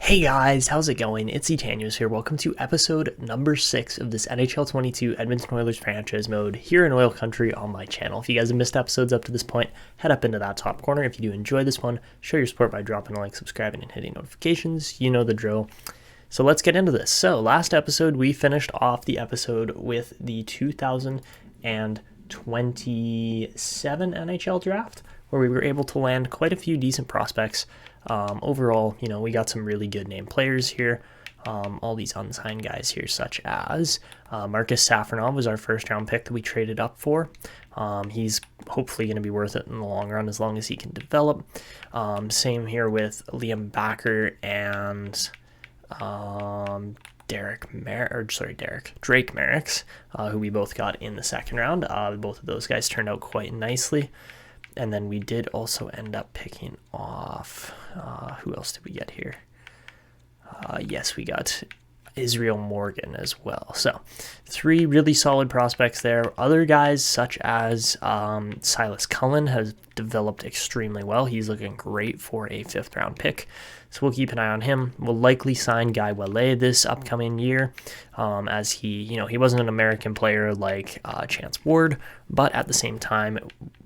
Hey guys, how's it going? It's Etanyos here. Welcome to episode number 6 of this NHL 22 Edmonton Oilers franchise mode here in Oil Country on my channel. If you guys have missed episodes up to this point, head up into that top corner. If you do enjoy this one, show your support by dropping a like, subscribing, and hitting notifications. You know the drill. So let's get into this. So last episode, we finished off the episode with the 2027 NHL draft, where we were able to land quite a few decent prospects. Overall, we got some really good name players here. All these unsigned guys here, such as Marcus Safronov was our first round pick that we traded up for. He's hopefully going to be worth it in the long run as long as he can develop. Same here with Liam Backer and Drake Merricks, who we both got in the second round. Both of those guys turned out quite nicely. And then we did also end up picking off, who else did we get here? Yes, we got Israel Morgan as well. So 3 really solid prospects there. Other guys such as Silas Cullen has developed extremely well. He's looking great for a 5th round pick. So we'll keep an eye on him. We'll likely sign Guy Ouellet this upcoming year, as he wasn't an American player like Chance Ward, but at the same time,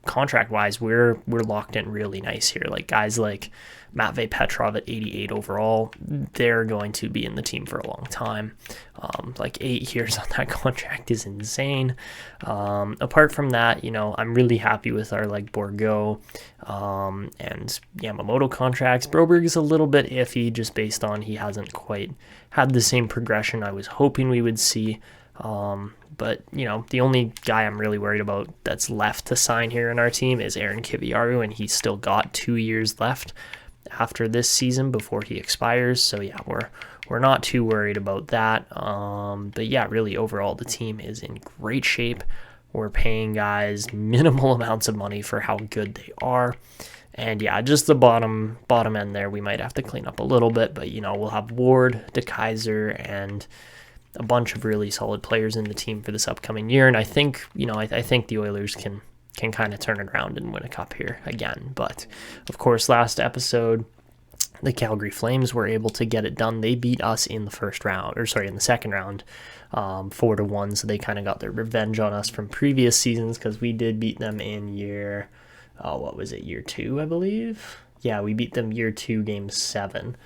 contract-wise, we're locked in really nice here. Like guys like Matvei Petrov at 88 overall, they're going to be in the team for a long time. 8 years on that contract is insane. Apart from that, I'm really happy with our Borgo and Yamamoto contracts. Broberg is a little bit iffy just based on he hasn't quite had the same progression I was hoping we would see. But the only guy I'm really worried about that's left to sign here in our team is Aaron Kiviaru, and he's still got 2 years left after this season before he expires. So yeah, we're not too worried about that. But yeah, really overall the team is in great shape. We're paying guys minimal amounts of money for how good they are. And yeah, just the bottom end there, we might have to clean up a little bit, but we'll have Ward, DeKaiser, and a bunch of really solid players in the team for this upcoming year. And I think, I think the Oilers can kind of turn it around and win a cup here again. But of course, last episode, the Calgary Flames were able to get it done. They beat us in the second round, 4-1. So they kind of got their revenge on us from previous seasons, because we did beat them in year 2, I believe. Yeah, we beat them year 2, game 7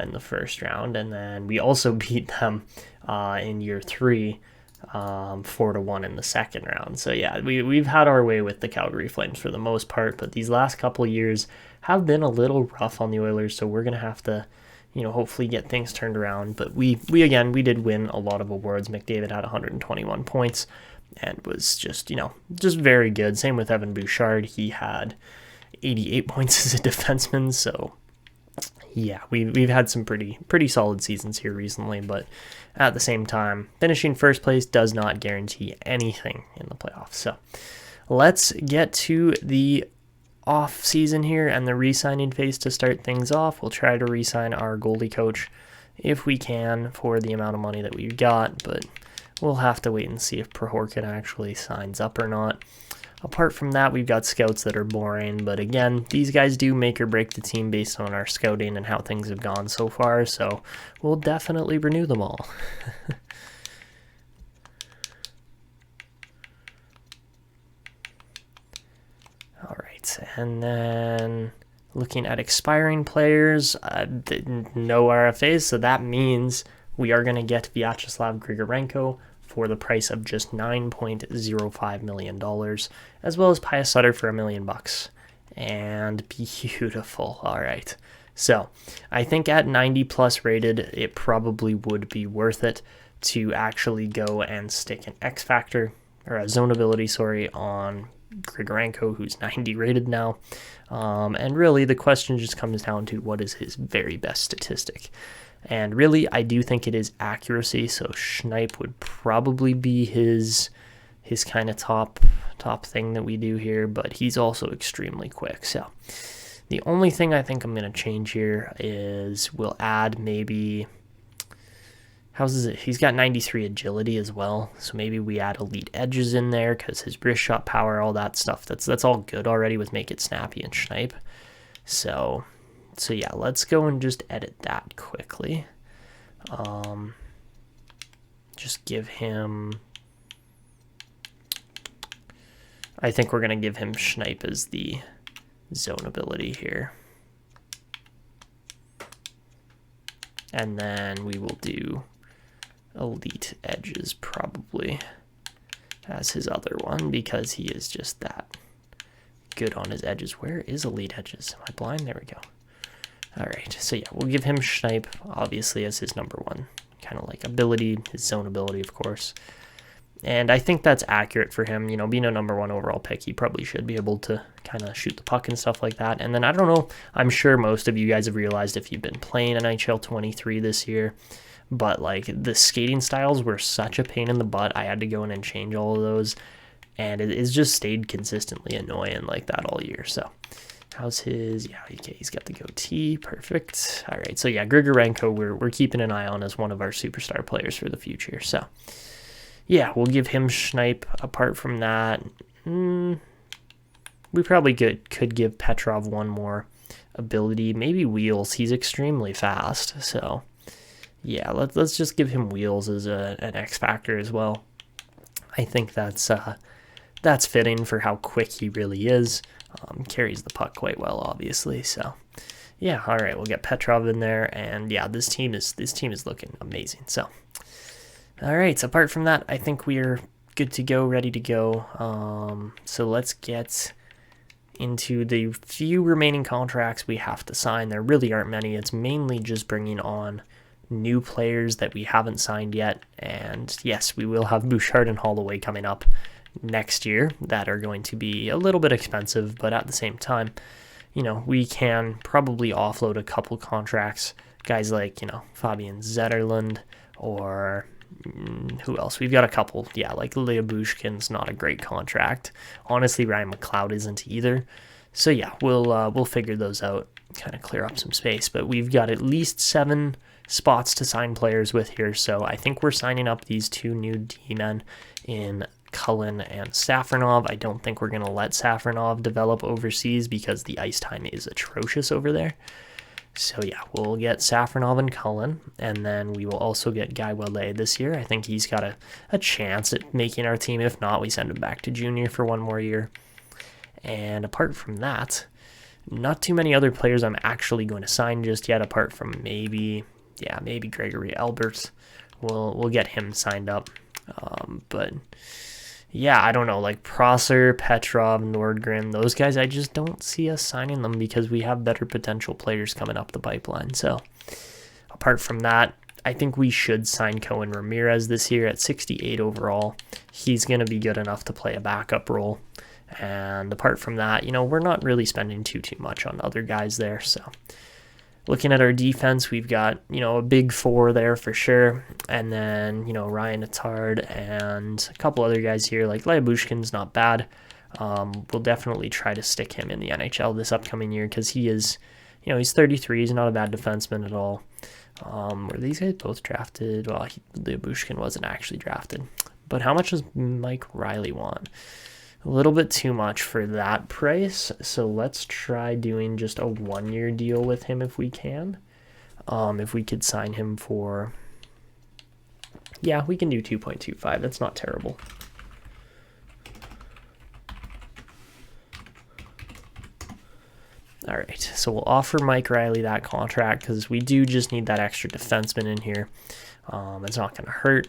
in the first round. And then we also beat them in year 3, 4-1 in the second round. So yeah, we've had our way with the Calgary Flames for the most part, but these last couple of years have been a little rough on the Oilers, so we're going to have to, hopefully get things turned around. But we did win a lot of awards. McDavid had 121 points and was just very good. Same with Evan Bouchard. He had 88 points as a defenseman, so yeah, we've had some pretty solid seasons here recently, but at the same time, finishing first place does not guarantee anything in the playoffs. So let's get to the off season here and the re-signing phase to start things off. We'll try to re-sign our goalie coach if we can for the amount of money that we've got, but we'll have to wait and see if Prohorkin actually signs up or not. Apart from that, we've got scouts that are boring, but again, these guys do make or break the team based on our scouting and how things have gone so far, so we'll definitely renew them all. All right, and then looking at expiring players, no RFAs, so that means we are going to get Vyacheslav Grigorenko for the price of just $9.05 million, as well as Pius Sutter for $1 million. And beautiful. All right. So I think at 90 plus rated, it probably would be worth it to actually go and stick an X factor, or a zone ability, on Grigorenko, who's 90 rated now. And really the question just comes down to what is his very best statistic. And really, I do think it is accuracy, so Schneip would probably be his kind of top thing that we do here, but he's also extremely quick. So the only thing I think I'm going to change here is we'll add maybe, he's got 93 agility as well, so maybe we add elite edges in there, because his wrist shot power, all that stuff, that's all good already with Make It Snappy and Schneip. So So yeah, let's go and just edit that quickly. Just give him, I think we're going to give him Schneip as the zone ability here. And then we will do Elite Edges probably as his other one, because he is just that good on his edges. Where is Elite Edges? Am I blind? There we go. All right, so yeah, we'll give him Schneip, obviously, as his number one kind of like ability, his zone ability, of course. And I think that's accurate for him. You know, being a number one overall pick, he probably should be able to kind of shoot the puck and stuff like that. And then I don't know, I'm sure most of you guys have realized if you've been playing NHL 23 this year, but like the skating styles were such a pain in the butt. I had to go in and change all of those, and it's just stayed consistently annoying like that all year. So how's his, yeah, okay, he's got the goatee, perfect. All right, so yeah, Grigorenko, we're keeping an eye on as one of our superstar players for the future. So yeah, we'll give him Schneip. Apart from that, we probably could give Petrov one more ability, maybe Wheels. He's extremely fast, so yeah, let's just give him Wheels as an X factor as well. I think that's fitting for how quick he really is. Carries the puck quite well, obviously. So yeah, all right, we'll get Petrov in there, and yeah, this team is looking amazing. So all right, so apart from that, I think we're good to go, ready to go. So let's get into the few remaining contracts we have to sign. There really aren't many. It's mainly just bringing on new players that we haven't signed yet. And yes, we will have Bouchard and Holloway coming up next year that are going to be a little bit expensive, but at the same time, you know, we can probably offload a couple contracts. Guys like, you know, Fabian Zetterlund, or who else? We've got a couple. Yeah, like Lyubushkin's not a great contract. Honestly, Ryan McLeod isn't either. So yeah, we'll figure those out, kind of clear up some space. But we've got at least 7 spots to sign players with here. So I think we're signing up these 2 new D-men in Cullen and Safronov. I don't think we're going to let Safronov develop overseas because the ice time is atrocious over there. So yeah, we'll get Safronov and Cullen, and then we will also get Guy Wallet this year. I think he's got a chance at making our team. If not, we send him back to junior for 1 more year. And apart from that, not too many other players I'm actually going to sign just yet, apart from maybe Gregory Albert. We'll get him signed up. But yeah, I don't know, like Prosser, Petrov, Nordgren, those guys, I just don't see us signing them because we have better potential players coming up the pipeline. So apart from that, I think we should sign Cohen Ramirez this year at 68 overall. He's going to be good enough to play a backup role. And apart from that, you know, we're not really spending too much on other guys there. So looking at our defense, we've got, you know, a big 4 there for sure. And then, you know, Ryan Attard and a couple other guys here, like Lyubushkin's not bad. We'll definitely try to stick him in the NHL this upcoming year because he is, you know, he's 33. He's not a bad defenseman at all. Were these guys both drafted? Well, Lyubushkin wasn't actually drafted. But how much does Mike Riley want? A little bit too much for that price, so let's try doing just a 1-year deal with him if we can. If we could sign him for, yeah, we can do 2.25. That's not terrible. All right, so we'll offer Mike Riley that contract because we do just need that extra defenseman in here. It's not going to hurt.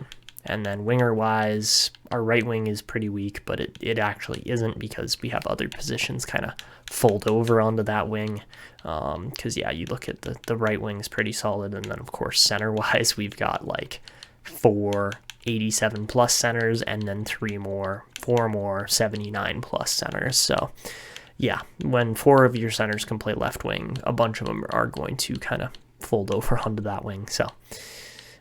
And then winger-wise, our right wing is pretty weak, but it actually isn't because we have other positions kind of fold over onto that wing. Because, yeah, you look at the right wing is pretty solid. And then, of course, center-wise, we've got like 4 87-plus centers and then 4 more 79-plus centers. So, yeah, when 4 of your centers can play left wing, a bunch of them are going to kind of fold over onto that wing. So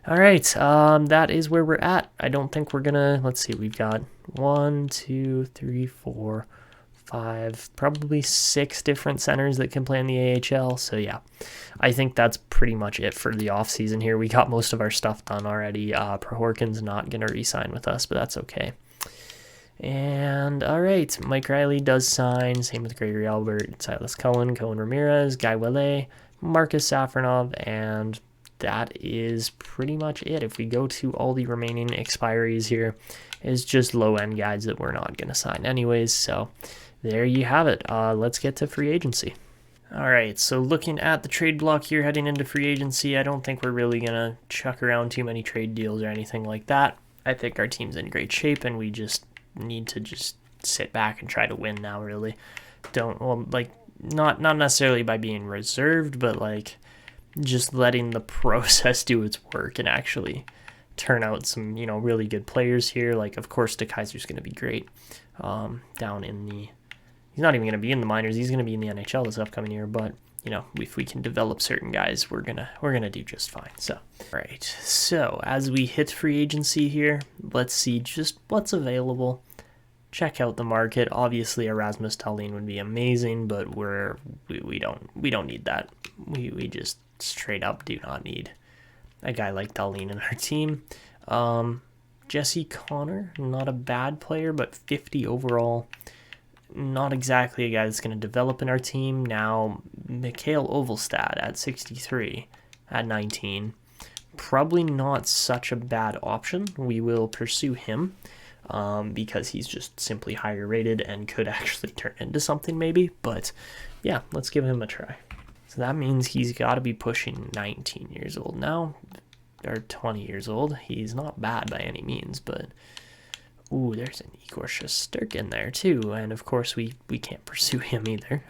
all right, that is where we're at. I don't think we're gonna, let's see, we've got 1, 2, 3, 4, 5, probably 6 different centers that can play in the AHL. So yeah, I think that's pretty much it for the offseason here. We got most of our stuff done already. Prohorkin's not gonna re-sign with us, but that's okay. And all right, Mike Riley does sign, same with Gregory Albert, Silas Cullen, Cohen Ramirez, Guy Wallet, Marcus Safronov, and that is pretty much it. If we go to all the remaining expiries here, is just low-end guys that we're not going to sign anyways. So there you have it. Let's get to free agency. All right, so looking at the trade block here heading into free agency, I don't think we're really going to chuck around too many trade deals or anything like that. I think our team's in great shape, and we just need to just sit back and try to win now, really. Not necessarily by being reserved, but like just letting the process do its work and actually turn out some, really good players here. Like, of course, DeKeyser's going to be great down in the... He's not even going to be in the minors. He's going to be in the NHL this upcoming year. But, if we can develop certain guys, we're gonna do just fine. So, all right. So, as we hit free agency here, let's see just what's available. Check out the market. Obviously, Erasmus Dahlin would be amazing, but we don't need that. We just straight up do not need a guy like Dahlin in our team. Jesse Connor, not a bad player, but 50 overall. Not exactly a guy that's going to develop in our team. Now, Mikhail Ovalstad at 63, at 19. Probably not such a bad option. We will pursue him because he's just simply higher rated and could actually turn into something maybe. But yeah, let's give him a try. So that means he's got to be pushing 19 years old now, or 20 years old. He's not bad by any means, but... Ooh, there's an Igor Shesterkin there too, and of course we can't pursue him either.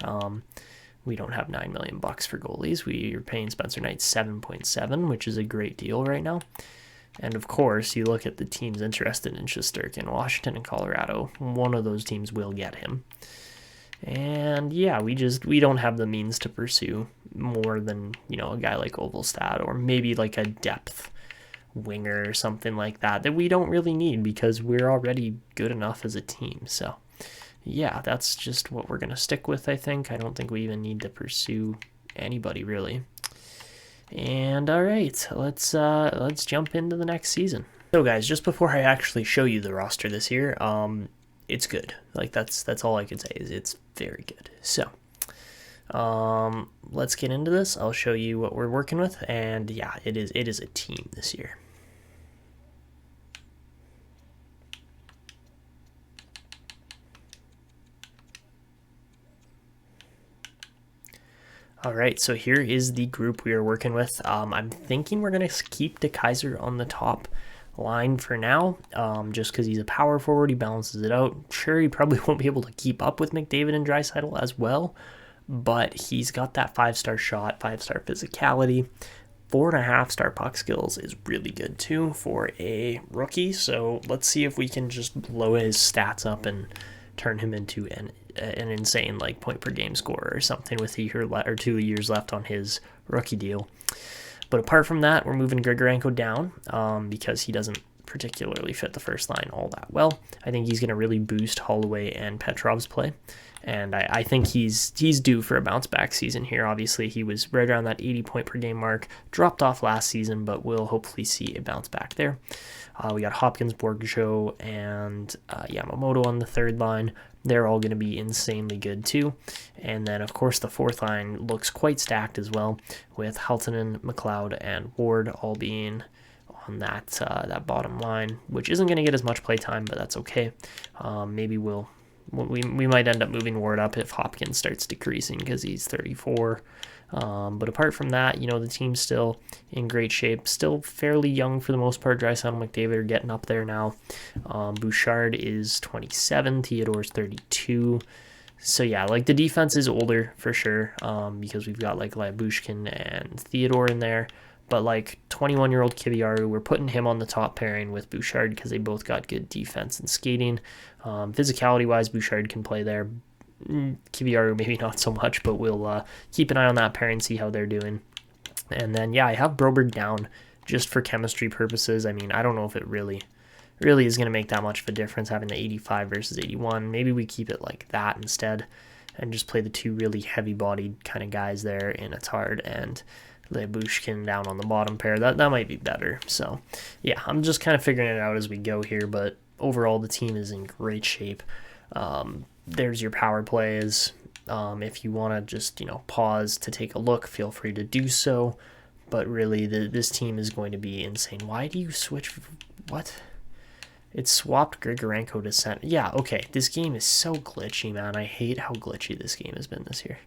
We don't have $9 million for goalies. We are paying Spencer Knight 7.7, which is a great deal right now. And of course, you look at the teams interested in Shesterkin, Washington and Colorado. One of those teams will get him. And yeah, we don't have the means to pursue more than a guy like Ovalstad, or maybe like a depth winger or something like that we don't really need because we're already good enough as a team. So yeah, that's just what we're gonna stick with. I don't think we even need to pursue anybody really. And all right, let's jump into the next season. So guys, just before I actually show you the roster this year, it's good. Like that's all I can say is it's very good. So let's get into this. I'll show you what we're working with, and yeah, it is a team this year. All right, so here is the group we are working with. I'm thinking we're going to keep DeKeyser on the top line for now, just because he's a power forward. He balances it out. Sure, he probably won't be able to keep up with McDavid and Draisaitl as well, but he's got that 5-star shot, 5-star physicality. 4.5-star puck skills is really good too for a rookie. So let's see if we can just blow his stats up and turn him into an insane like point per game scorer or something with a year or 2 years left on his rookie deal. But apart from that, we're moving Grigorenko down because he doesn't particularly fit the first line all that well. I think he's going to really boost Holloway and Petrov's play. And I think he's due for a bounce back season here. Obviously, he was right around that 80 point per game mark, dropped off last season, but we'll hopefully see a bounce back there. We got Hopkins, Borgjo, and Yamamoto on the third line. They're all going to be insanely good too. And then, of course, the fourth line looks quite stacked as well, with Haltonen, McLeod, and Ward all being on that bottom line, which isn't going to get as much play time, but that's okay. Maybe we might end up moving Ward up if Hopkins starts decreasing because he's 34. But apart from that, the team's still in great shape, still fairly young for the most part. Draisaitl and McDavid are getting up there now. Bouchard is 27, Theodore's 32. So yeah, like the defense is older for sure, because we've got like Lyubushkin and Theodore in there. But like 21-year-old Kiviaru, we're putting him on the top pairing with Bouchard because they both got good defense and skating. Physicality-wise, Bouchard can play there. Kiviaru maybe not so much, but we'll keep an eye on that pair and see how they're doing. And then, yeah, I have Broberg down just for chemistry purposes. I mean, I don't know if it really is going to make that much of a difference having the 85 versus 81. Maybe we keep it like that instead and just play the two really heavy-bodied kind of guys there in Attard and Lyubushkin down on the bottom pair. That might be better. So, yeah, I'm just kind of figuring it out as we go here, but overall the team is in great shape. There's your power plays. If you want to just, pause to take a look, feel free to do so. But really, this team is going to be insane. Why do you switch? What? It swapped Grigorenko to center. Yeah, okay. This game is so glitchy, man. I hate how glitchy this game has been this year.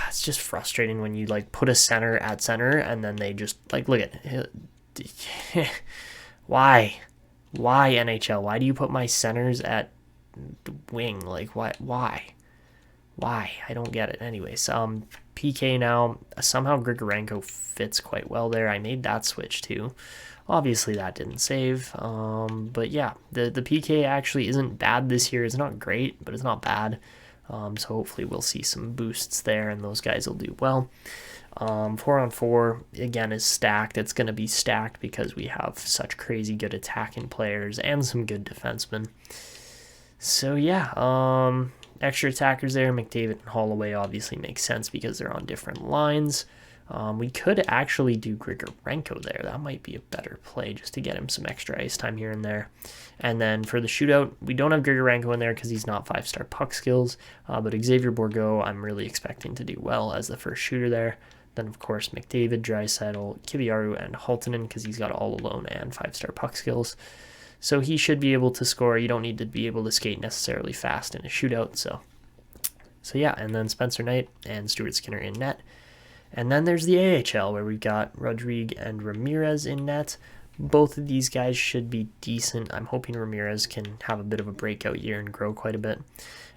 It's just frustrating when you, put a center at center, and then they just, look at it. Why? Why, NHL? Why do you put my centers at the wing? Why? Why? I don't get it. Anyways, PK now. Somehow Grigorenko fits quite well there. I made that switch too. Obviously that didn't save. But yeah, the PK actually isn't bad this year. It's not great, but it's not bad. So hopefully we'll see some boosts there, and those guys will do well. 4-on-4, again, is stacked. It's going to be stacked because we have such crazy good attacking players and some good defensemen. So yeah, extra attackers there. McDavid and Holloway obviously make sense because they're on different lines. We could actually do Grigorenko there. That might be a better play just to get him some extra ice time here and there. And then for the shootout, we don't have Grigorenko in there because he's not 5-star puck skills. But Xavier Bourgault, I'm really expecting to do well as the first shooter there. Then, of course, McDavid, Draisaitl, Kiviaru, and Haltonen because he's got all alone and 5-star puck skills. So he should be able to score. You don't need to be able to skate necessarily fast in a shootout. So yeah, and then Spencer Knight and Stuart Skinner in net. And then there's the AHL where we've got Rodrigue and Ramirez in net. Both of these guys should be decent. I'm hoping Ramirez can have a bit of a breakout year and grow quite a bit.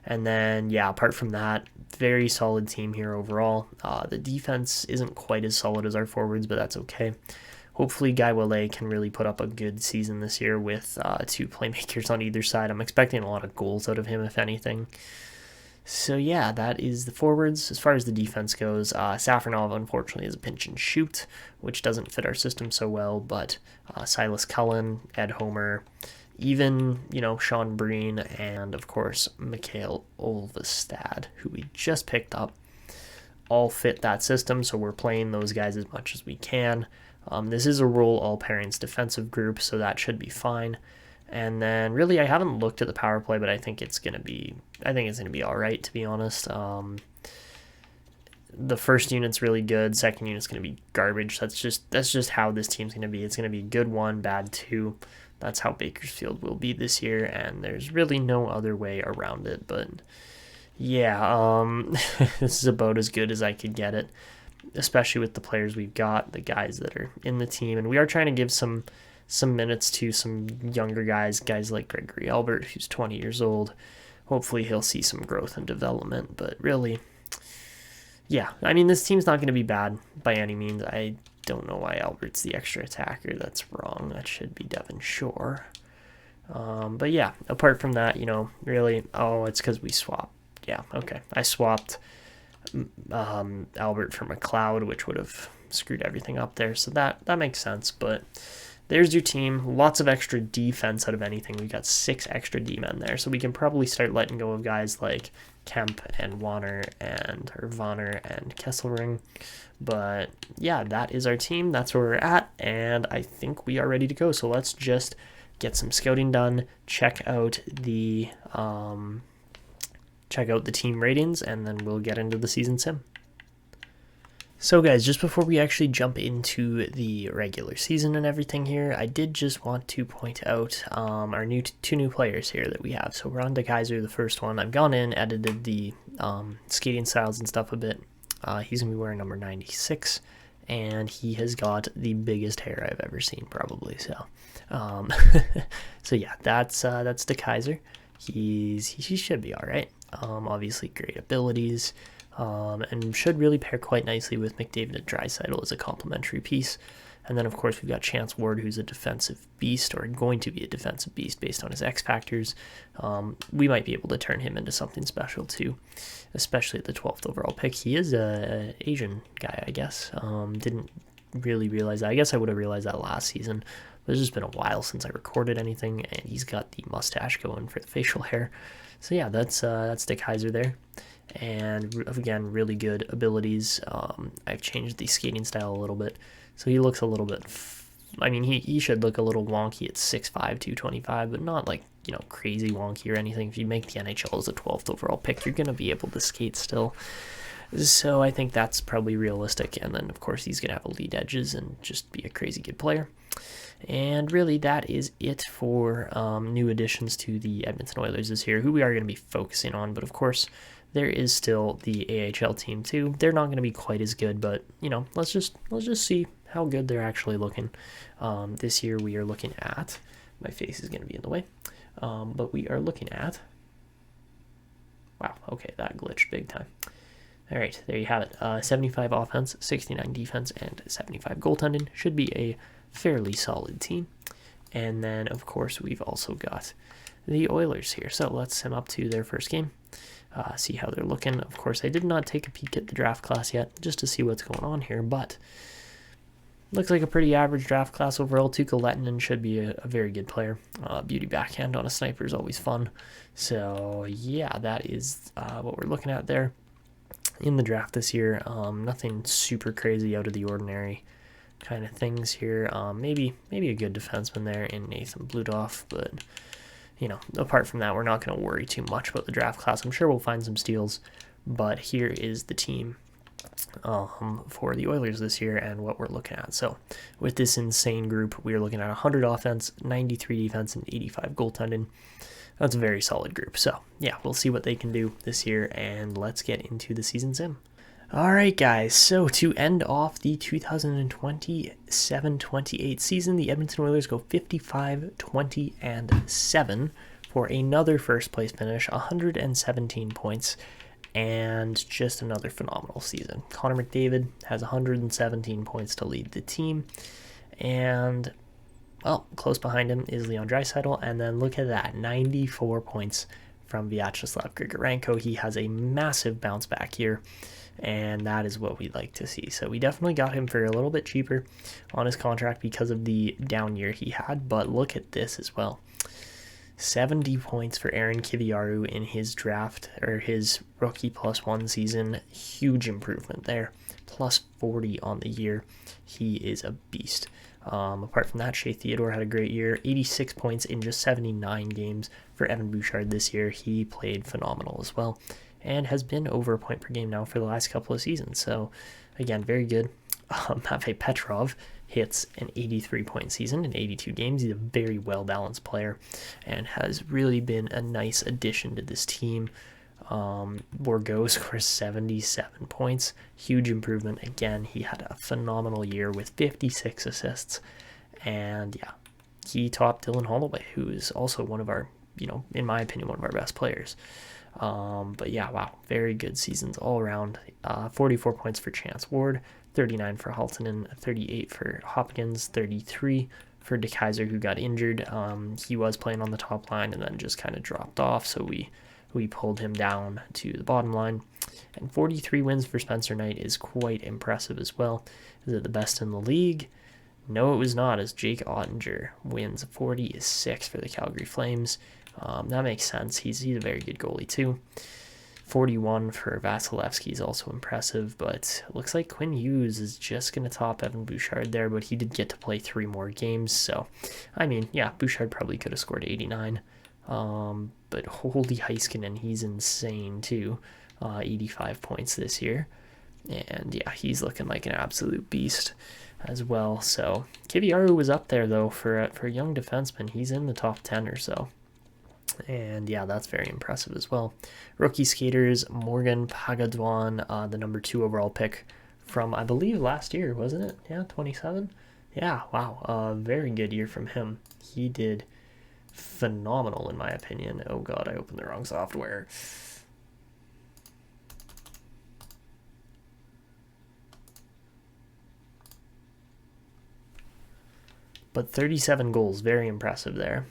And then, yeah, apart from that, very solid team here overall. The defense isn't quite as solid as our forwards, but that's okay. Hopefully Guy Ouellet can really put up a good season this year with 2 playmakers on either side. I'm expecting a lot of goals out of him, if anything. So yeah, that is the forwards. As far as the defense goes, Safronov unfortunately is a pinch and shoot, which doesn't fit our system so well, but Silas Cullen, Ed Homer, even, Sean Breen, and of course, Mikhail Olvestad, who we just picked up, all fit that system, so we're playing those guys as much as we can. This is a roll all pairings defensive group, so that should be fine. And then really I haven't looked at the power play, but I think it's going to be all right, to be honest. The first unit's really good, second unit's going to be garbage. That's just how this team's going to be. It's going to be good 1, bad 2. That's how Bakersfield will be this year, and there's really no other way around it. But yeah, this is about as good as I could get it, especially with the players we've got, the guys that are in the team. And we are trying to give some minutes to some younger guys like Gregory Albert, who's 20 years old. Hopefully he'll see some growth and development, but really, yeah, I mean, this team's not going to be bad by any means. I don't know why Albert's the extra attacker. That's wrong. That should be Devin Shore. But yeah, apart from that, really, it's because we swapped. Yeah, okay. I swapped Albert for McLeod, which would have screwed everything up there, so that makes sense, but there's your team. Lots of extra defense out of anything. We got 6 extra D-men there, so we can probably start letting go of guys like Kemp and Vonner and Kesselring. But yeah, that is our team. That's where we're at, and I think we are ready to go. So let's just get some scouting done, check out the team ratings, and then we'll get into the season sim. So guys, just before we actually jump into the regular season and everything here, I did just want to point out our two new players here that we have. So Ron DeKaiser, the first one. I've gone in, edited the skating styles and stuff a bit. He's going to be wearing number 96, and he has got the biggest hair I've ever seen, probably. So so yeah, that's DeKaiser. He should be all right. Obviously great abilities. And should really pair quite nicely with McDavid and Draisaitl as a complementary piece. And then, of course, we've got Chance Ward, who's a defensive beast, or going to be a defensive beast based on his X factors. We might be able to turn him into something special, too, especially at the 12th overall pick. He is an Asian guy, I guess. Didn't really realize that. I guess I would have realized that last season, but it's just been a while since I recorded anything, and he's got the mustache going for the facial hair. So, yeah, that's DeKaiser there. And again, really good abilities. I've changed the skating style a little bit, so he looks a little bit, he should look a little wonky at 6'5", 225, but not like, crazy wonky or anything. If you make the NHL as a 12th overall pick, you're going to be able to skate still. So I think that's probably realistic. And then, of course, he's going to have elite edges and just be a crazy good player. And really, that is it for new additions to the Edmonton Oilers this year, who we are going to be focusing on. But, of course, there is still the AHL team, too. They're not going to be quite as good, but, let's just see how good they're actually looking. This year, we are looking at... My face is going to be in the way. But we are looking at... Wow, okay, that glitched big time. All right, there you have it. 75 offense, 69 defense, and 75 goaltending. Should be a fairly solid team. And then, of course, we've also got the Oilers here. So let's sim up to their first game, see how they're looking. Of course, I did not take a peek at the draft class yet, just to see what's going on here, but looks like a pretty average draft class overall. Tuukka Lehtinen should be a very good player. Beauty backhand on a sniper is always fun. So, yeah, that is what we're looking at there in the draft this year. Nothing super crazy out of the ordinary kind of things here. Maybe a good defenseman there in Nathan Bludoff, but apart from that, we're not going to worry too much about the draft class. I'm sure we'll find some steals, but here is the team for the Oilers this year and what we're looking at. So with this insane group, we are looking at 100 offense, 93 defense, and 85 goaltending. That's a very solid group. So yeah, we'll see what they can do this year, and let's get into the season sim. All right, guys, so to end off the 2027-28 season, the Edmonton Oilers go 55-20-7 for another first-place finish, 117 points, and just another phenomenal season. Connor McDavid has 117 points to lead the team, and, well, close behind him is Leon Draisaitl, and then look at that, 94 points from Vyacheslav Grigorenko. He has a massive bounce back here, and that is what we'd like to see. So we definitely got him for a little bit cheaper on his contract because of the down year he had, but look at this as well. 70 points for Aaron Kiviaru in his draft, or his rookie +1 season. Huge improvement there. Plus 40 on the year. He is a beast. Apart from that, Shea Theodore had a great year. 86 points in just 79 games for Evan Bouchard this year. He played phenomenal as well, and has been over a point per game now for the last couple of seasons. So, again, very good. Matvei Petrov hits an 83-point season in 82 games. He's a very well-balanced player and has really been a nice addition to this team. Bourgault scores 77 points. Huge improvement. Again, he had a phenomenal year with 56 assists. And, yeah, he topped Dylan Holloway, who is also one of our, in my opinion, one of our best players. But yeah, wow, very good seasons all around. 44 points for Chance Ward, 39 for Haltonen, 38 for Hopkins, 33 for DeKaiser, who got injured. He was playing on the top line and then just kind of dropped off, so we pulled him down to the bottom line. And 43 wins for Spencer Knight is quite impressive as well. Is it the best in the league? No, it was not, as Jake Ottinger wins 46 for the Calgary Flames. That makes sense. He's a very good goalie too. 41 for Vasilevsky is also impressive, but it looks like Quinn Hughes is just going to top Evan Bouchard there, but he did get to play 3 more games. So, I mean, yeah, Bouchard probably could have scored 89. But holy Heiskanen, he's insane too. 85 points this year. And yeah, he's looking like an absolute beast as well. So Kiviaru was up there though for a young defenseman. He's in the top 10 or so. And yeah, that's very impressive as well. Rookie skaters, Morgan Pagadwan, the number 2 overall pick from, I believe, last year, wasn't it? Yeah, 27? Yeah, wow. Very good year from him. He did phenomenal in my opinion. Oh god, I opened the wrong software. But 37 goals, very impressive there.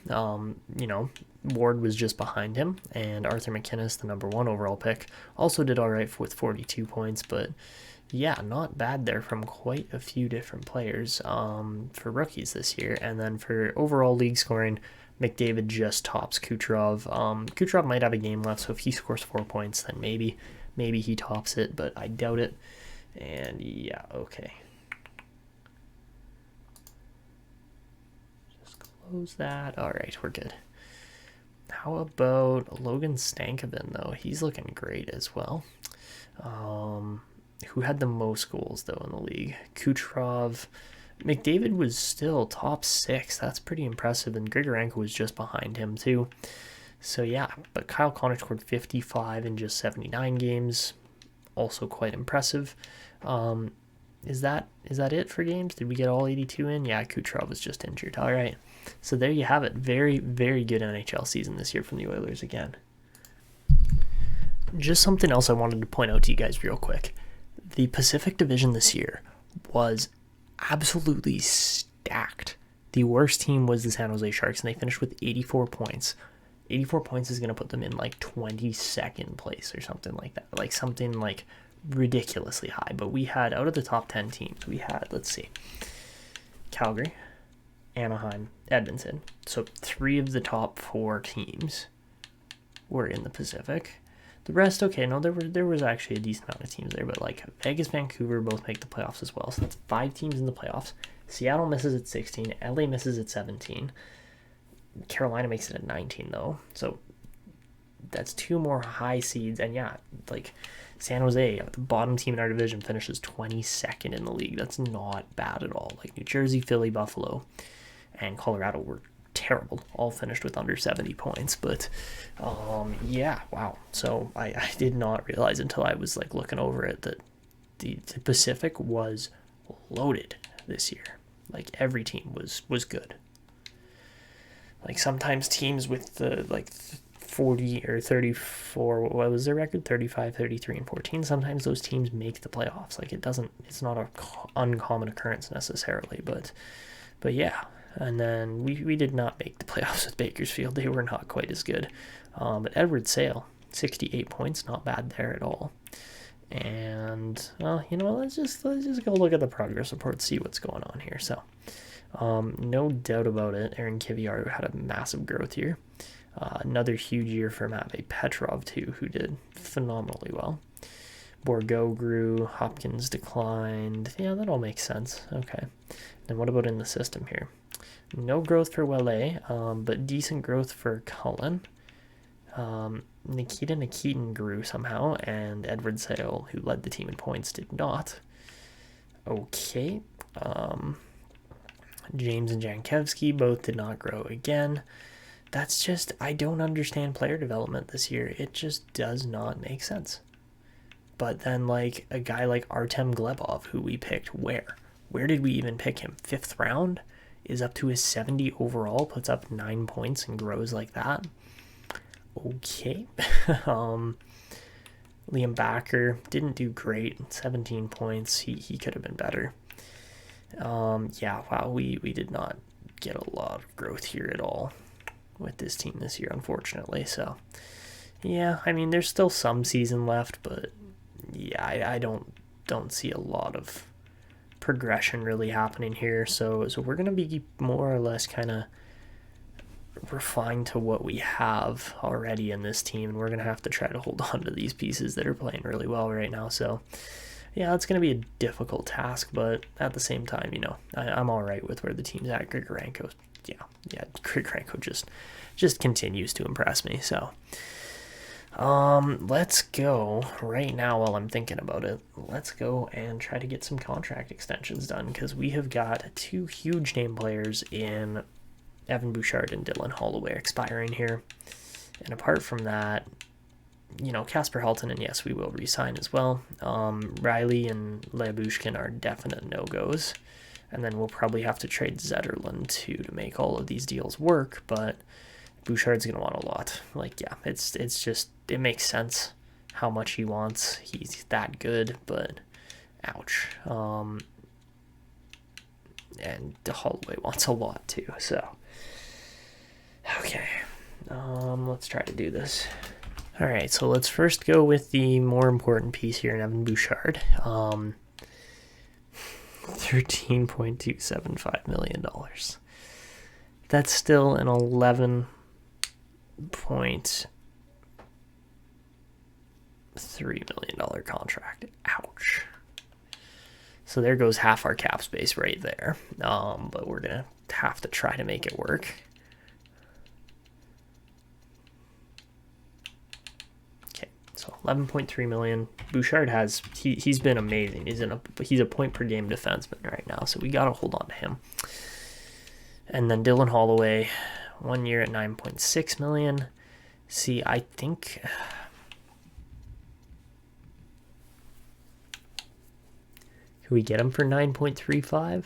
Ward was just behind him, and Arthur McInnes, the number 1 overall pick, also did all right with 42 points, but yeah, not bad there from quite a few different players for rookies this year. And then for overall league scoring, McDavid just tops Kucherov. Kucherov might have a game left, so if he scores 4 points, then maybe he tops it, but I doubt it. And yeah, okay. Just close that. All right, we're good. How about Logan Stankoven, though? He's looking great as well. Who had the most goals, though, in the league? Kucherov. McDavid was still top 6. That's pretty impressive, and Grigorenko was just behind him, too. So, yeah, but Kyle Connor scored 55 in just 79 games. Also quite impressive. Is that it for games? Did we get all 82 in? Yeah, Kucherov was just injured. All right. So there you have it. Very, very good NHL season this year from the Oilers again. Just something else I wanted to point out to you guys real quick. The Pacific Division this year was absolutely stacked. The worst team was the San Jose Sharks, and they finished with 84 points. 84 points is going to put them in like 22nd place or something like that. Like something like ridiculously high. But we had, out of the top 10 teams, we had, let's see, Calgary, Anaheim, Edmonton. So 3 of the top 4 teams were in the Pacific. The rest, okay, no, there was actually a decent amount of teams there, but like Vegas, Vancouver both make the playoffs as well. So that's 5 teams in the playoffs. Seattle misses at 16. LA misses at 17. Carolina makes it at 19, though. So that's 2 more high seeds. And yeah, like San Jose, the bottom team in our division, finishes 22nd in the league. That's not bad at all. Like New Jersey, Philly, Buffalo, and Colorado were terrible. All finished with under 70 points. But yeah, wow. So I did not realize until I was like looking over it that the Pacific was loaded this year. Like every team was good. Like sometimes teams with the like 40 or 34, what was their record? 35, 33, and 14. Sometimes those teams make the playoffs. Like it's not an uncommon occurrence necessarily, but yeah. And then we did not make the playoffs with Bakersfield. They were not quite as good. But Edward Sale, 68 points, not bad there at all. And well, let's just go look at the progress report, see what's going on here. So, no doubt about it, Aaron Kiviar had a massive growth here. Another huge year for Matvei Petrov too, who did phenomenally well. Bourgault grew, Hopkins declined. Yeah, that all makes sense. Okay. Then what about in the system here? No growth for Welle, but decent growth for Cullen. Nikita Nikitin grew somehow, and Edward Sale, who led the team in points, did not. Okay. James and Jankowski both did not grow again. That's just, I don't understand player development this year. It just does not make sense. But then, like, a guy like Artem Glebov, who we picked where did we even pick him? 5th round? Is up to his 70 overall, puts up 9 points and grows like that. Okay. Liam Backer didn't do great. 17 points. He could have been better. Yeah, wow, we did not get a lot of growth here at all with this team this year, unfortunately. So, yeah, I mean, there's still some season left, but yeah, I don't see a lot of progression really happening here. So we're going to be more or less kind of refined to what we have already in this team, and we're going to have to try to hold on to these pieces that are playing really well right now. So yeah, it's going to be a difficult task, but at the same time, I'm all right with where the team's at. Grigorenko, yeah, Grigorenko just continues to impress me. So let's go right now while I'm thinking about it. Let's go and try to get some contract extensions done, because we have got 2 huge name players in Evan Bouchard and Dylan Holloway expiring here. And apart from that, Kasper Halton, and yes, we will re-sign as well. Riley and Labushkin are definite no-goes. And then we'll probably have to trade Zetterlund too to make all of these deals work, but Bouchard's going to want a lot. Like, yeah, it's just, it makes sense how much he wants. He's that good, but ouch. And Holloway wants a lot too, so. Okay, let's try to do this. All right, so let's first go with the more important piece here in Evan Bouchard. $13.275 million. That's still an $11.3 million contract. Ouch. So there goes half our cap space right there. But we're going to have to try to make it work. So 11.3 million. Bouchard he's been amazing. He's a point per game defenseman right now, so we gotta hold on to him. And then Dylan Holloway, 1 year at 9.6 million. See, I think could we get him for 9.35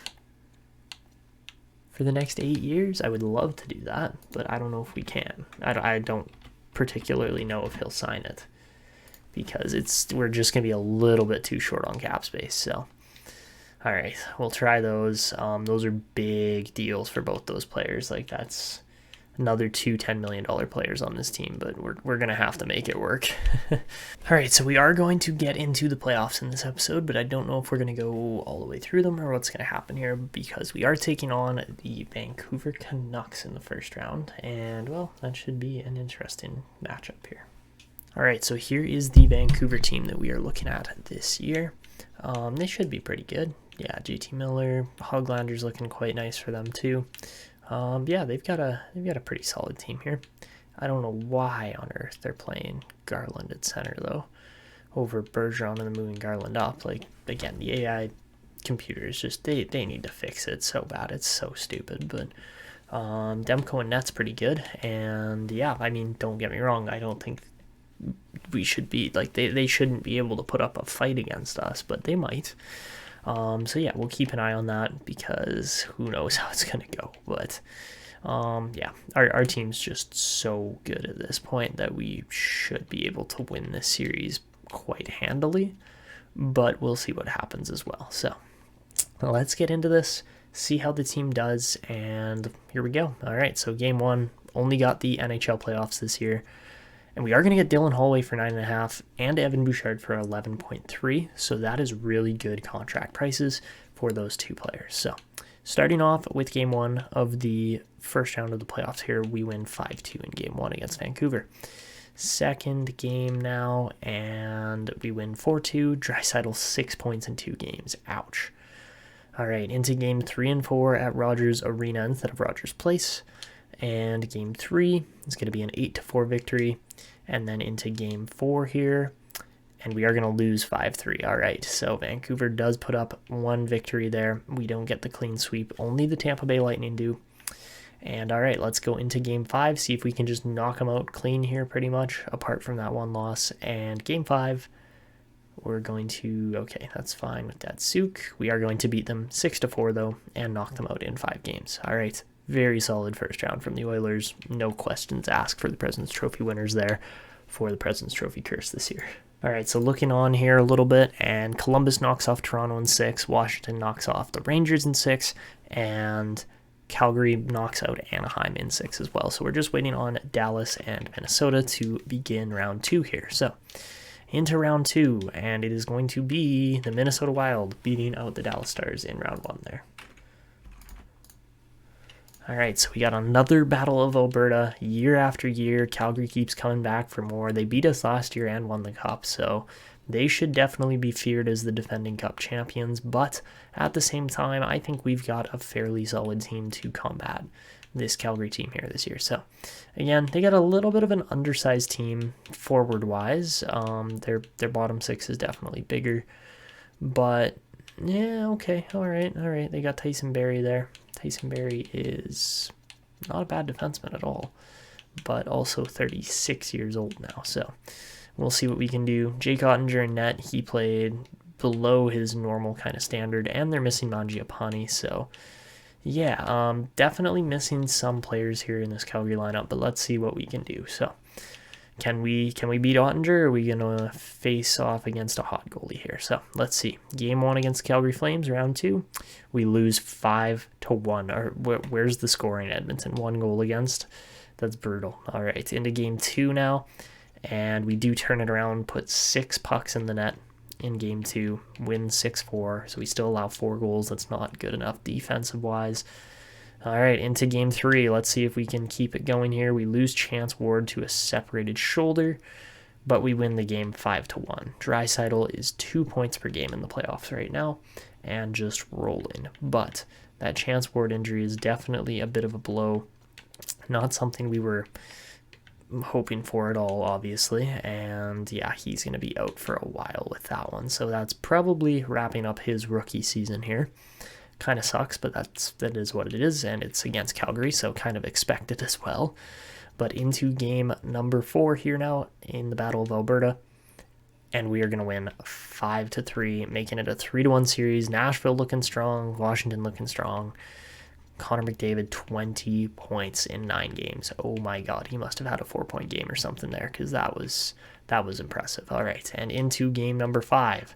for the next 8 years? I would love to do that, but I don't know if we can. I don't particularly know if he'll sign it, because we're just gonna be a little bit too short on cap space. So all right, we'll try those. Those are big deals for both those players. Like, that's another two $10 million players on this team, but we're gonna have to make it work. All right, so we are going to get into the playoffs in this episode, but I don't know if we're gonna go all the way through them or what's gonna happen here, because we are taking on the Vancouver Canucks in the first round, and well, that should be an interesting matchup here. All right, so here is the Vancouver team that we are looking at this year. They should be pretty good. Yeah, JT Miller, Hoglander's looking quite nice for them too. Yeah, they've got a pretty solid team here. I don't know why on earth they're playing Garland at center though, over Bergeron and then moving Garland up. Like, again, the AI computers just they need to fix it so bad. It's so stupid. But Demko and Net's pretty good, and yeah, I mean, don't get me wrong, I don't think we should be like they shouldn't be able to put up a fight against us, but they might. So yeah, we'll keep an eye on that, because who knows how it's gonna go. But yeah, our team's just so good at this point that we should be able to win this series quite handily, but we'll see what happens as well. So let's get into this, see how the team does, and here we go. All right, so game one, only got the NHL playoffs this year. And we are going to get Dylan Holloway for 9.5 and Evan Bouchard for 11.3. So that is really good contract prices for those two players. So starting off with game one of the first round of the playoffs here, we win 5-2 in game one against Vancouver. Second game now, and we win 4-2. Draisaitl 6 points in 2 games. Ouch. All right, into game 3 and 4 at Rogers Arena instead of Rogers Place. And game 3 is going to be an 8-4 victory. And then into game 4 here, and we are going to lose 5-3. All right, so Vancouver does put up 1 victory there. We don't get the clean sweep. Only the Tampa Bay Lightning do. And all right, let's go into game 5, see if we can just knock them out clean here pretty much, apart from that 1 loss. And game 5, we're going to, okay, that's fine with Datsuk. We are going to beat them 6-4 though, and knock them out in 5 games. All right. Very solid first round from the Oilers. No questions asked for the President's Trophy winners there for the President's Trophy curse this year. All right, so looking on here a little bit, and Columbus knocks off Toronto in 6, Washington knocks off the Rangers in 6, and Calgary knocks out Anaheim in 6 as well. So we're just waiting on Dallas and Minnesota to begin round 2 here. So into round 2, and it is going to be the Minnesota Wild beating out the Dallas Stars in round 1 there. All right, so we got another Battle of Alberta year after year. Calgary keeps coming back for more. They beat us last year and won the Cup, so they should definitely be feared as the defending Cup champions. But at the same time, I think we've got a fairly solid team to combat this Calgary team here this year. So again, they got a little bit of an undersized team forward-wise. Their bottom 6 is definitely bigger, but yeah, okay, all right. They got Tyson Barrie there. Tyson Barrie is not a bad defenseman at all, but also 36 years old now. So we'll see what we can do. Jake Ottinger in net, he played below his normal kind of standard, and they're missing Mangiapane. So yeah, definitely missing some players here in this Calgary lineup, but let's see what we can do. So can we beat Ottinger, or are we going to face off against a hot goalie here? So let's see. Game 1 against Calgary Flames, round 2. We lose 5-1. Or where's the score in Edmonton? 1 goal against. That's brutal. All right, into game 2 now. And we do turn it around, put 6 pucks in the net in game 2, win 6-4. So we still allow 4 goals. That's not good enough defensive-wise. All right, into game 3. Let's see if we can keep it going here. We lose Chance Ward to a separated shoulder, but we win the game 5-1. Draisaitl is 2 points per game in the playoffs right now and just rolling. But that Chance Ward injury is definitely a bit of a blow. Not something we were hoping for it all, obviously. And yeah, he's going to be out for a while with that one. So that's probably wrapping up his rookie season here. Kind of sucks, but that is what it is, and it's against Calgary, so kind of expected as well. But into game number 4 here now in the Battle of Alberta, and we are going to win 5-3, making it a 3-1 series. Nashville looking strong, Washington looking strong. Connor McDavid, 20 points in 9 games. Oh my God, he must have had a 4-point game or something there, because that was impressive. All right, and into game number 5.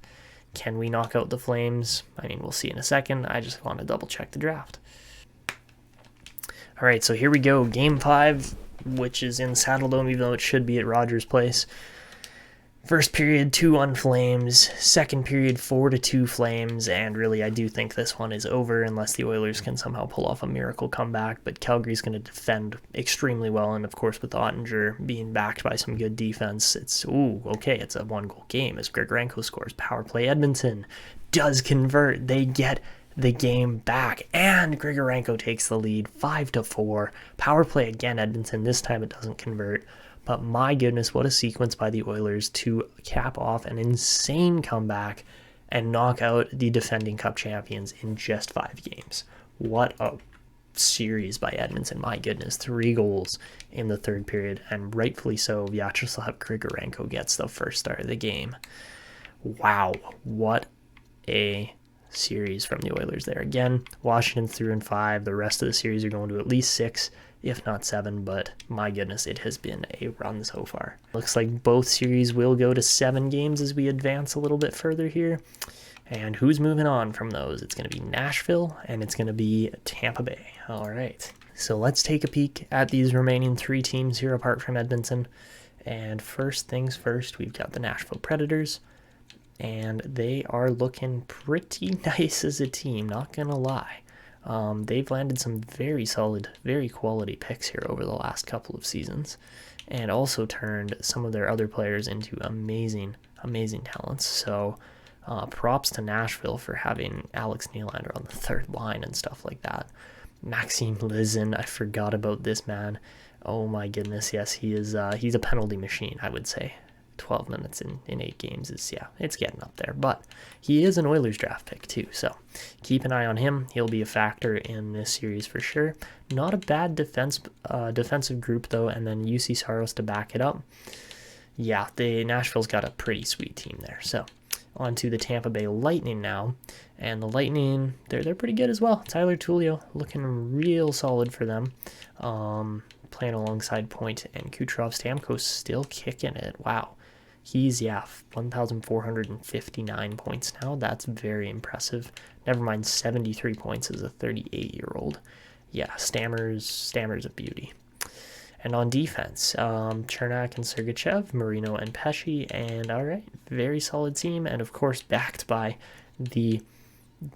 Can we knock out the Flames? I mean, we'll see in a second. I just want to double check the draft. All right, so here we go. Game 5, which is in Saddledome, even though it should be at Rogers Place. First period, 2-1 Flames. Second period, 4-2 Flames. And really, I do think this one is over unless the Oilers can somehow pull off a miracle comeback. But Calgary's going to defend extremely well. And of course, with Ottinger being backed by some good defense, it's a 1-goal game as Grigorenko scores. Power play, Edmonton does convert. They get the game back. And Grigorenko takes the lead, 5-4. Power play again, Edmonton. This time it doesn't convert. But my goodness, what a sequence by the Oilers to cap off an insane comeback and knock out the defending Cup champions in just 5 games. What a series by Edmonton. My goodness, 3 goals in the third period, and rightfully so. Vyacheslav Grigorenko gets the first start of the game. Wow, what a series from the Oilers there. Again, Washington's through in 5. The rest of the series are going to at least 6. If not 7, but my goodness, it has been a run so far. Looks like both series will go to 7 games as we advance a little bit further here. And who's moving on from those? It's going to be Nashville, and it's going to be Tampa Bay. All right, so let's take a peek at these remaining 3 teams here apart from Edmonton. And first things first, we've got the Nashville Predators, and they are looking pretty nice as a team, not going to lie. They've landed some very solid, very quality picks here over the last couple of seasons, and also turned some of their other players into amazing talents. So props to Nashville for having Alex Nylander on the third line and stuff like that. Maxime Lizin, I forgot about this man. Oh my goodness, yes, he's a penalty machine, I would say. 12 minutes in 8 games is, it's getting up there. But he is an Oilers draft pick too, so keep an eye on him. He'll be a factor in this series for sure. Not a bad defensive group though, and then UC Saros to back it up. Yeah, Nashville's got a pretty sweet team there. So on to the Tampa Bay Lightning now, and the Lightning, they're pretty good as well. Tyler Tullio looking real solid for them. Playing alongside Point and Kucherov. Stamkos still kicking it. Wow. He's, 1,459 points now. That's very impressive. Never mind 73 points as a 38-year-old. Yeah, stammers of beauty. And on defense, Chernak and Sergachev, Marino and Pesci, and all right, very solid team. And of course, backed by the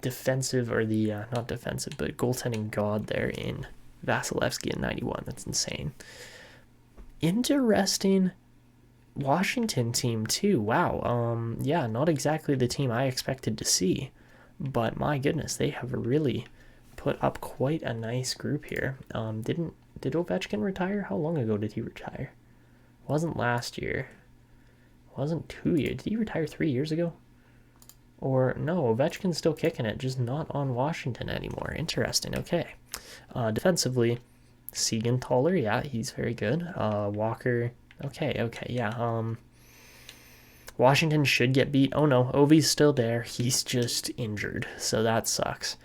defensive, or the, not defensive, but goaltending god there in Vasilevsky at 91. That's insane. Interesting Washington team too. Wow. Not exactly the team I expected to see, but my goodness, they have really put up quite a nice group here. Did Ovechkin retire? How long ago did he retire? Wasn't last year. Wasn't 2 years. Did he retire 3 years ago? Or no, Ovechkin's still kicking it, just not on Washington anymore. Interesting. Okay. Defensively, Siegenthaler, he's very good. Walker, okay, Washington should get beat. Oh no, Ovi's still there. He's just injured, so that sucks.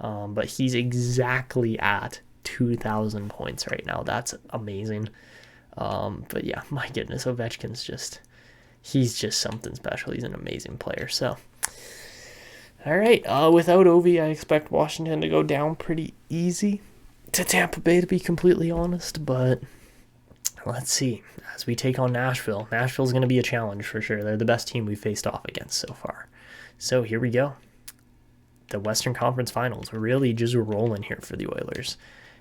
But he's exactly at 2,000 points right now. That's amazing. But yeah, my goodness, he's just something special. He's an amazing player. So, all right, without Ovi, I expect Washington to go down pretty easy to Tampa Bay, to be completely honest. But let's see. As we take on Nashville, Nashville's going to be a challenge for sure. They're the best team we've faced off against so far. So here we go. The Western Conference Finals. We're really just rolling here for the Oilers.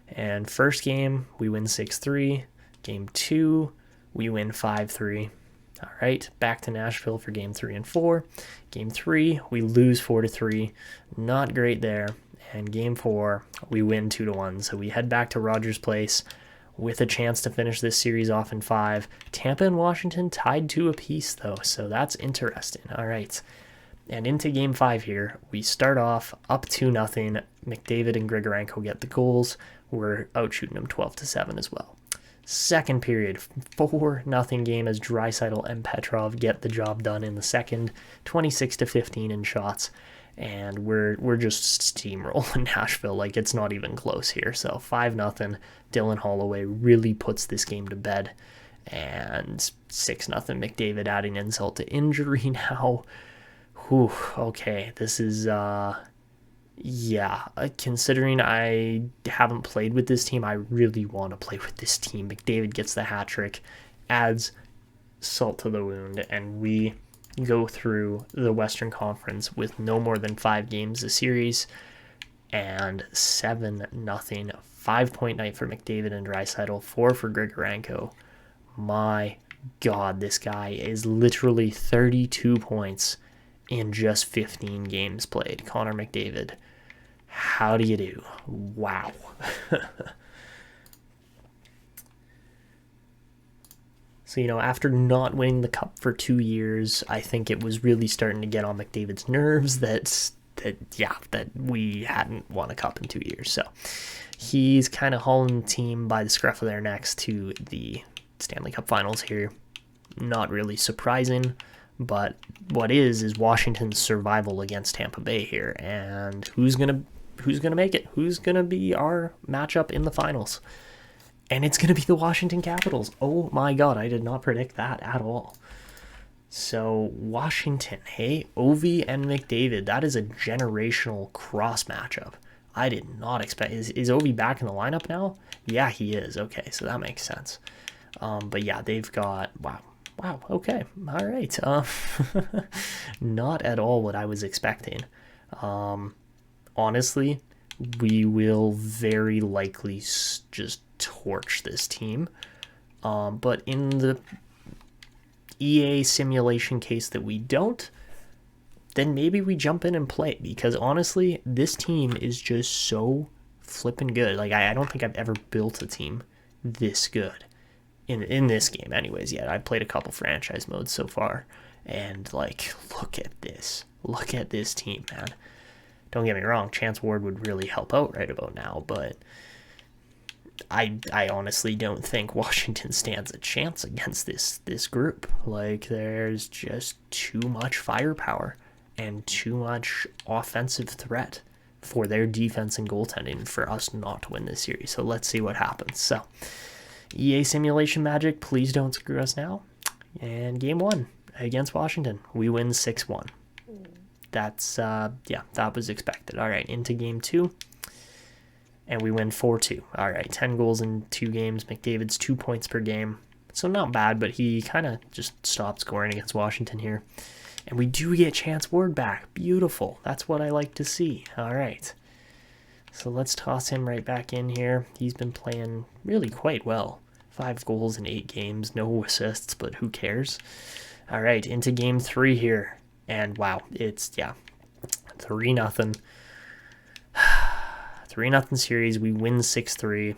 And first game, we win 6-3. Game 2, we win 5-3. All right, back to Nashville for game 3 and 4. Game 3, we lose 4-3. Not great there. And game 4, we win 2-1. So we head back to Rogers Place. with a chance to finish this series off in 5. Tampa and Washington tied 2 apiece, though, so that's interesting. All right. And into Game 5 here, we start off up 2-0. McDavid and Grigorenko get the goals. We're out-shooting them 12-7 as well. Second period, 4-0 game as Draisaitl and Petrov get the job done in the second, 26-15 in shots. And we're just steamrolling Nashville, like it's not even close here. So 5-0, Dylan Holloway really puts this game to bed. And 6-0, McDavid adding insult to injury now. Whew, okay, this is, considering I haven't played with this team, I really want to play with this team. McDavid gets the hat trick, adds salt to the wound, and we go through the Western Conference with no more than 5 games a series, and 7-0, 5-point night for McDavid and Draisaitl, 4 for Grigorenko. My God, this guy is literally 32 points in just 15 games played. Connor McDavid, how do you do? Wow. So, after not winning the Cup for 2 years, I think it was really starting to get on McDavid's nerves that we hadn't won a Cup in 2 years. So he's kind of hauling the team by the scruff of their necks to the Stanley Cup Finals here. Not really surprising, but what is Washington's survival against Tampa Bay here, and who's gonna make it? Who's gonna be our matchup in the finals? And it's going to be the Washington Capitals. Oh my God, I did not predict that at all. So Washington, hey, Ovi and McDavid, that is a generational cross matchup. I did not expect. Is Ovi back in the lineup now? Yeah, he is. Okay, so that makes sense. But yeah, they've got, wow, okay, all right. Not at all what I was expecting. Honestly, we will very likely just torch this team. But in the EA simulation case that we don't, then maybe we jump in and play, because honestly, this team is just so flipping good. Like, I don't think I've ever built a team this good in this game anyways yet. I've played a couple franchise modes so far, and like, look at this team, man. Don't get me wrong, Chance Ward would really help out right about now, but I honestly don't think Washington stands a chance against this group. Like, there's just too much firepower and too much offensive threat for their defense and goaltending for us not to win this series. So let's see what happens. So EA simulation magic, please don't screw us now. And game 1 against Washington, we win 6-1. That's that was expected. All right, into game 2. And we win 4-2. All right, 10 goals in 2 games. McDavid's 2 points per game. So not bad, but he kind of just stopped scoring against Washington here. And we do get Chance Ward back. Beautiful. That's what I like to see. All right. So let's toss him right back in here. He's been playing really quite well. 5 goals in 8 games. No assists, but who cares? All right, into game 3 here. And wow, it's, 3-0. 3-0 series. We win 6-3.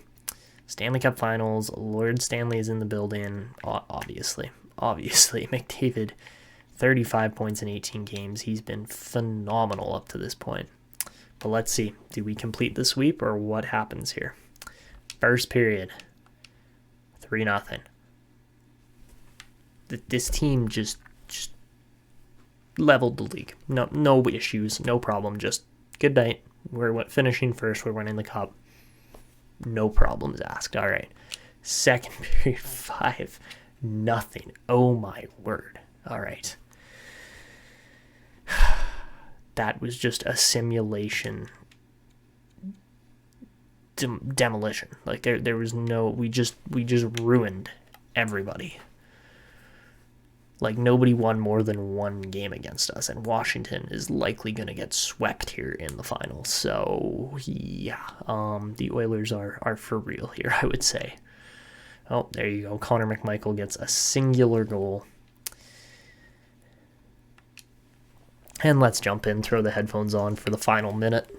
Stanley Cup Finals. Lord Stanley is in the building. Obviously. McDavid, 35 points in 18 games. He's been phenomenal up to this point. But let's see. Do we complete the sweep or what happens here? First period. 3-0. This team just leveled the league. No issues. No problem. Just good night. We're finishing first. We're winning the cup. No problems asked. All right. Second period, 5-0. Oh my word. All right. That was just a simulation demolition. Like there was no. We just ruined everybody. Like, nobody won more than 1 game against us, and Washington is likely going to get swept here in the finals. So, yeah, the Oilers are for real here, I would say. Oh, there you go. Connor McMichael gets a singular goal. And let's jump in, throw the headphones on for the final minute.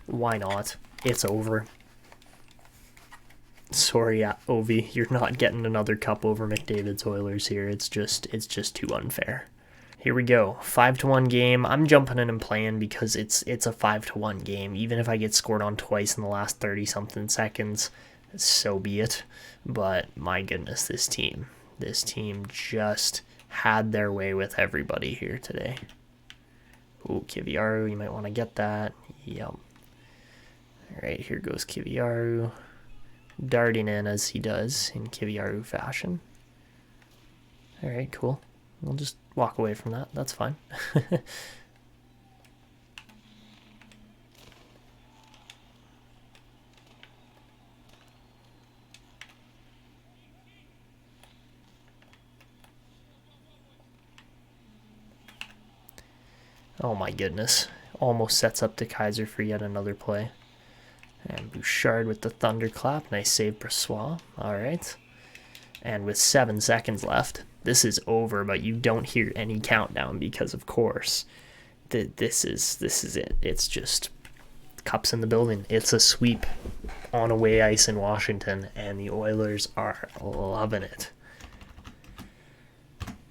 Why not? It's over. Sorry, Ovi, you're not getting another cup over McDavid's Oilers here. It's just too unfair. Here we go, 5-1 game. I'm jumping in and playing because it's a 5-1 game. Even if I get scored on twice in the last 30-something seconds, so be it. But my goodness, this team just had their way with everybody here today. Ooh, Kiviaru, you might want to get that. Yep. All right, here goes Kiviaru, darting in as he does in Kiviaru fashion. All right, cool. We'll just walk away from that. That's fine. Oh my goodness. Almost sets up to Kaiser for yet another play. And Bouchard with the thunderclap. Nice save, Brossois. All right. And with 7 seconds left, this is over, but you don't hear any countdown because, of course, this is it. It's just cups in the building. It's a sweep on away ice in Washington, and the Oilers are loving it.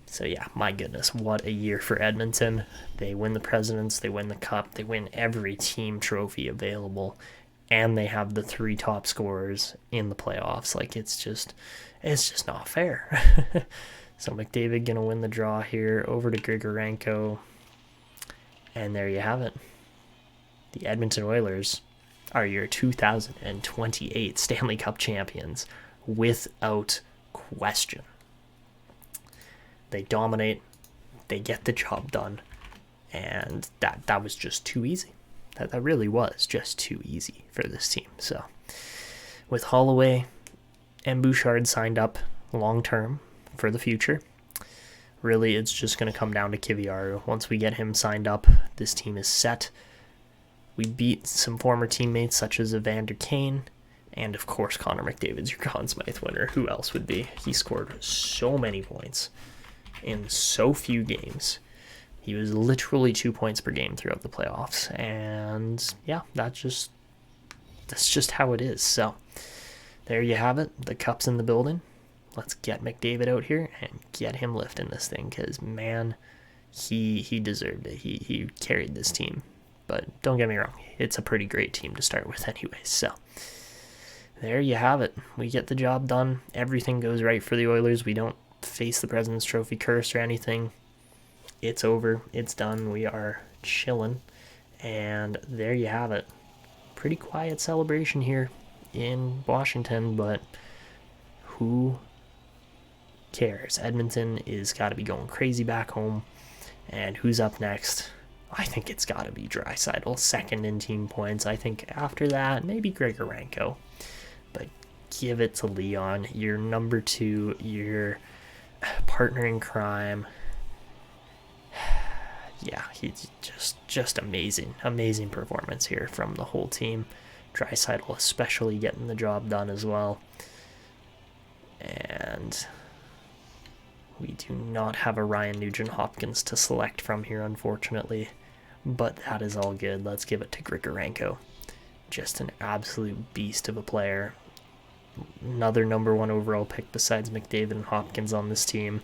So yeah, my goodness, what a year for Edmonton. They win the Presidents, they win the Cup, they win every team trophy available, and they have the 3 top scorers in the playoffs. Like, it's just not fair. So McDavid gonna win the draw here over to Grigorenko, and there you have it. The Edmonton Oilers are your 2028 Stanley Cup champions without question. They dominate, they get the job done, and that was just too easy. That really was just too easy for this team. So with Holloway and Bouchard signed up long-term for the future, really it's just going to come down to Kiviaru. Once we get him signed up, this team is set. We beat some former teammates such as Evander Kane, and of course Connor McDavid's your Conn Smythe winner. Who else would be? He scored so many points in so few games. He was literally 2 points per game throughout the playoffs, and yeah, that's just how it is. So there you have it. The cup's in the building. Let's get McDavid out here and get him lifting this thing, because man, he deserved it. He carried this team. But don't get me wrong, it's a pretty great team to start with anyways. So there you have it. We get the job done. Everything goes right for the Oilers. We don't face the President's Trophy curse or anything. It's over. It's done. We are chilling. And there you have it. Pretty quiet celebration here in Washington, but who cares? Edmonton is got to be going crazy back home. And who's up next? I think it's got to be Draisaitl, second in team points. I think after that, maybe Grigorenko. But give it to Leon. Your number 2, your partner in crime. Yeah, he's just amazing. Amazing performance here from the whole team. Draisaitl especially getting the job done as well. And we do not have a Ryan Nugent-Hopkins to select from here, unfortunately. But that is all good. Let's give it to Grigorenko. Just an absolute beast of a player. Another number 1 overall pick besides McDavid and Hopkins on this team.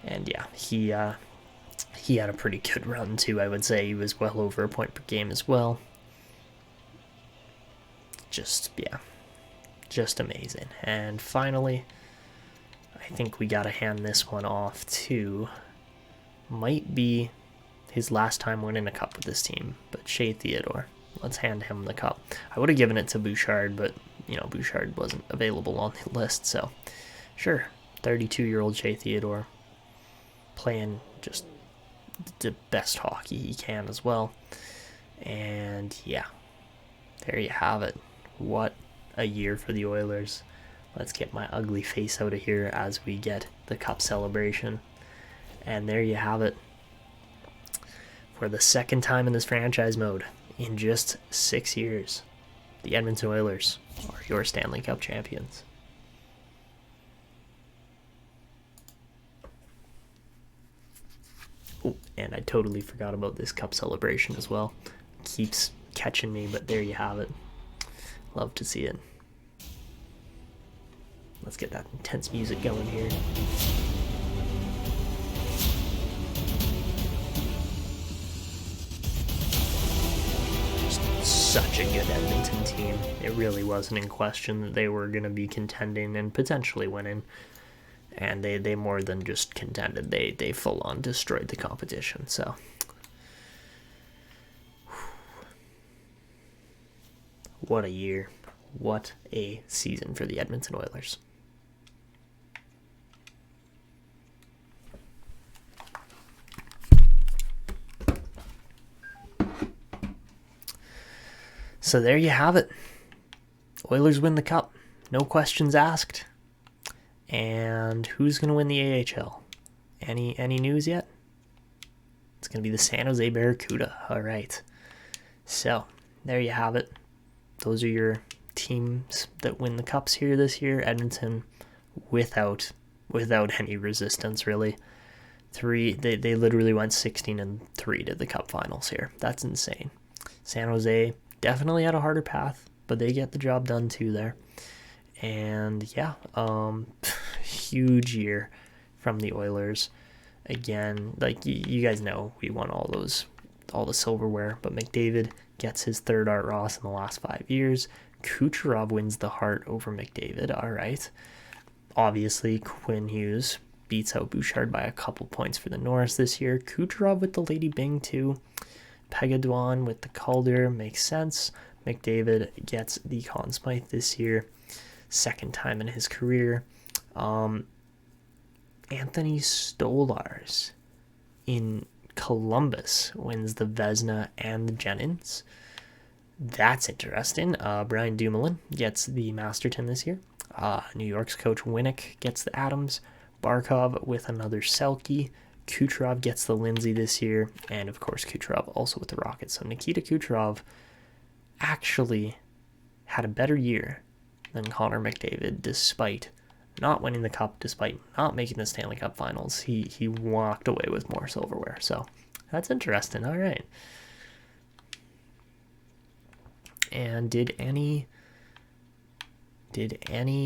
And yeah, he had a pretty good run too, I would say. He was well over a point per game as well. Just amazing. And finally, I think we gotta hand this one off to, might be his last time winning a cup with this team, but Shea Theodore. Let's hand him the cup. I would have given it to Bouchard, but Bouchard wasn't available on the list, so sure. 32-year-old Shea Theodore playing just the best hockey he can as well. And yeah, there you have it. What a year for the Oilers. Let's get my ugly face out of here as we get the cup celebration. And there you have it. For the second time in this franchise mode in just 6 years, the Edmonton Oilers are your Stanley Cup champions. Oh, and I totally forgot about this cup celebration as well. Keeps catching me, but there you have it. Love to see it. Let's get that intense music going here. Such a good Edmonton team. It really wasn't in question that they were going to be contending and potentially winning. And they more than just contended. They full on destroyed the competition. So what a year. What a season for the Edmonton Oilers. So there you have it. Oilers win the cup. No questions asked. And who's going to win the AHL? Any news yet? It's going to be the San Jose Barracuda. All right. So there you have it. Those are your teams that win the cups here this year. Edmonton without any resistance, really. They literally went 16-3 to the cup finals here. That's insane. San Jose definitely had a harder path, but they get the job done too there. And yeah, huge year from the Oilers. Again, like you guys know, we won all the silverware, but McDavid gets his third Art Ross in the last 5 years. Kucherov wins the Hart over McDavid. All right. Obviously, Quinn Hughes beats out Bouchard by a couple points for the Norris this year. Kucherov with the Lady Byng too. Pegadwan with the Calder makes sense. McDavid gets the Conn Smythe this year. Second time in his career. Anthony Stolarz in Columbus wins the Vezina and the Jennings. That's interesting. Brian Dumoulin gets the Masterton this year. New York's coach Winnick gets the Adams. Barkov with another Selke. Kucherov gets the Lindsay this year. And, of course, Kucherov also with the Rockets. So Nikita Kucherov actually had a better year than Connor McDavid despite not winning the cup, despite not making the Stanley Cup Finals. He walked away with more silverware. So that's interesting. All right. And did any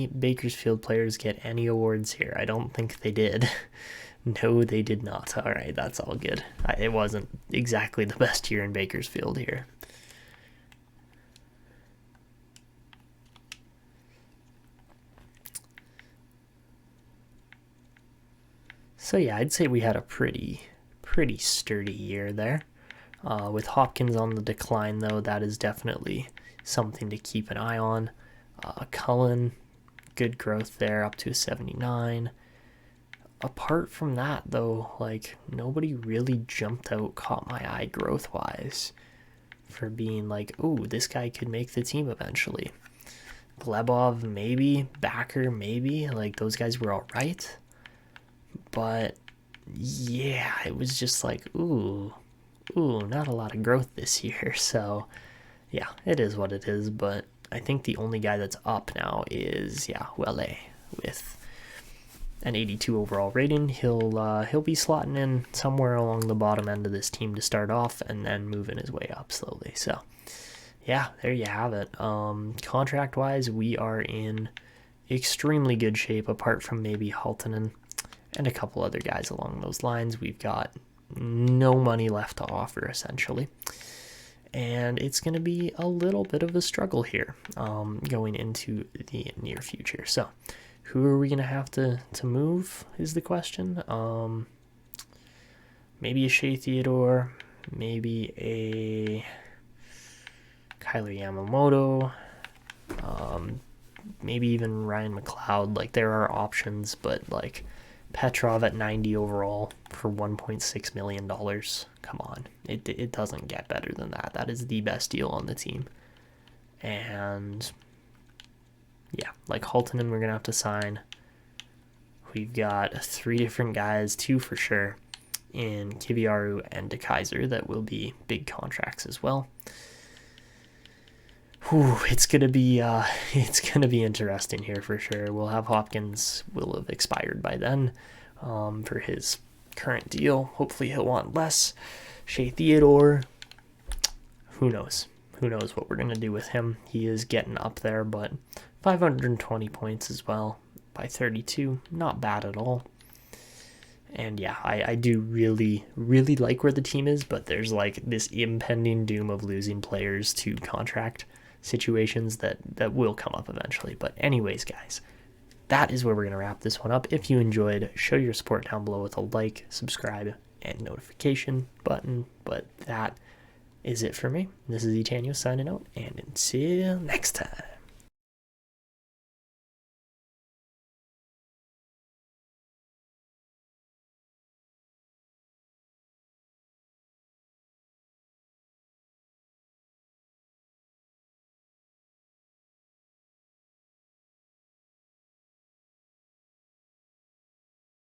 Bakersfield players get any awards here? I don't think they did. No, they did not. All right, that's all good. It wasn't exactly the best year in Bakersfield here. So yeah, I'd say we had a pretty sturdy year there. With Hopkins on the decline, though, that is definitely something to keep an eye on. Cullen, good growth there, up to a 79. Apart from that, though, like, nobody really jumped out, caught my eye growth-wise for being like, ooh, this guy could make the team eventually. Glebov, maybe. Backer, maybe. Like, those guys were all right. But, yeah, it was just like, ooh, not a lot of growth this year. So, yeah, it is what it is. But I think the only guy that's up now is, Welle with an 82 overall rating. He'll be slotting in somewhere along the bottom end of this team to start off and then moving his way up slowly. So, yeah, there you have it. Contract-wise, we are in extremely good shape apart from maybe Haltonen and a couple other guys along those lines. We've got no money left to offer, essentially. And it's going to be a little bit of a struggle here going into the near future. So, who are we going to have to move is the question. Maybe a Shea Theodore, maybe a Kyler Yamamoto, maybe even Ryan McLeod. Like, there are options, but like Petrov at 90 overall for $1.6 million. Come on. It doesn't get better than that. That is the best deal on the team. And yeah, like Haltonen, we're going to have to sign. We've got 3 different guys, 2 for sure, in Kiviaru and DeKaiser that will be big contracts as well. It's gonna be interesting here for sure. We'll have Hopkins will have expired by then for his current deal. Hopefully he'll want less. Shea Theodore, who knows? Who knows what we're gonna do with him? He is getting up there, but 520 points as well. by 32. Not bad at all. And yeah, I do really, really like where the team is, but there's like this impending doom of losing players to contract situations that will come up eventually. But anyways, guys, that is where we're going to wrap this one up. If you enjoyed, show your support down below with a like, subscribe, and notification button. But that is it for me. This is Etanyos signing out, and until next time.